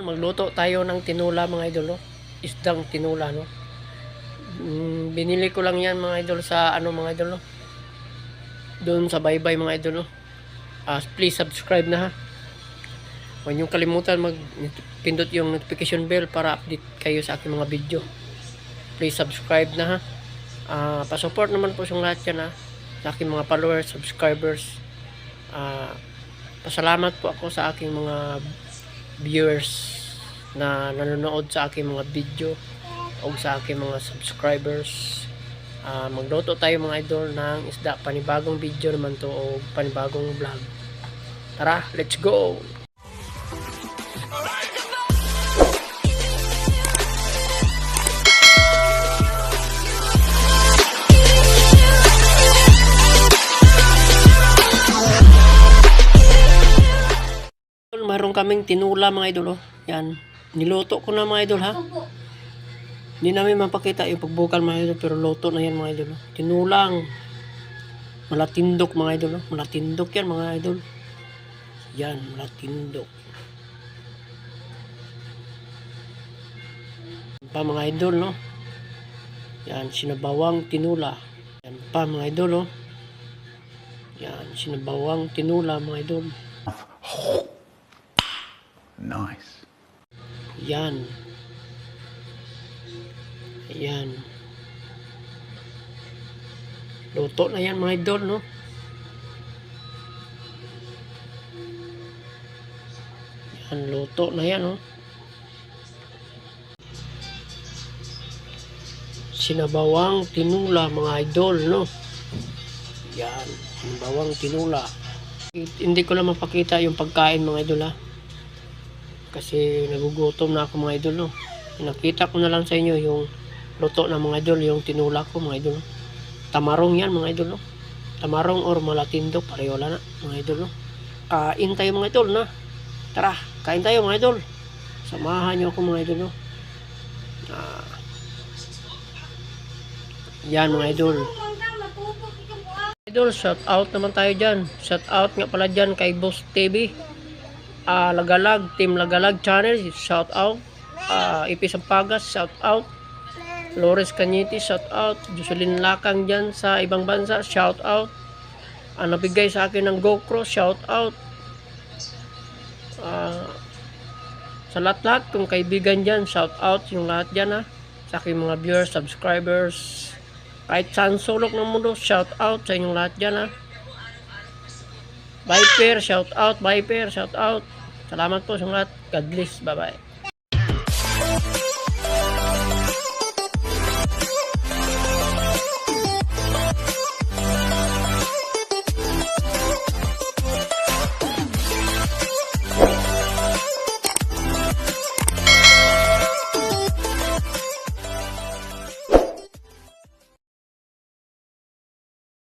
Magluto tayo ng tinula mga idol, no? Isdang tinula, no? Binili ko lang yan mga idol sa mga idol, no? Doon sa Baybay mga idol, no? Please subscribe na ha. Huwag niyong kalimutan pindot yung notification bell para update kayo sa aking mga video. Please subscribe na ha. Pa-support naman po sa lahat yan ha. Sa aking mga followers, subscribers. Pasalamat po ako sa aking mga viewers na nanonood sa aking mga video o sa aking mga subscribers. Magluto tayo mga idol ng isda. Panibagong video naman to o panibagong vlog. Tara, let's go! Mayroon kaming tinula mga idol, oh. Yan, niluto ko na mga idol ha. Hindi namin mapakita yung pagbukal mga idol, pero luto na yan mga idol, oh. Tinulang malatindok mga idol, oh. Malatindok yan mga idol. Yan, malatindok. Yan pa mga idol, no. Yan, sinabawang tinula. Yan pa mga idol, oh. Yan, sinabawang tinula mga idol. Nice. Yan. Ayan. Luto na yan mga idol, no? Yan, luto na yan, no? Sinabawang tinula mga idol, no? Yan, sinabawang tinula. Hindi ko lang mapakita yung pagkain mga idol, ha? Kasi nagugutom na ako mga idol, no? Nakita ko na lang sa inyo yung luto na mga idol, yung tinula ko mga idol, no? Tamarong yan mga idol, no? Tamarong or malatindo, pareho na mga idol, no? Kain tayo mga idol, na? Tara, kain tayo mga idol. Samahan nyo ako mga idol, no? Yan mga idol. Idol, shout out naman tayo dyan. Shout out nga pala dyan kay Boss TV. Lagalag, Team Lagalag Channel, shout out. Ipi Sampagas, shout out. Flores Cañete, shout out. Jocelyn Lakang dyan sa ibang bansa, shout out. Nabigay sa akin ng GoPro, shout out. Sa lahat-lahat kong kaibigan dyan, shout out yung lahat dyan ha. Sa aking mga viewers, subscribers, kahit saan sulok ng mundo, shout out sa inyong lahat dyan ha. Viper, shout out. Viper, shout out. Salamat po sa lahat. God bless. Bye-bye.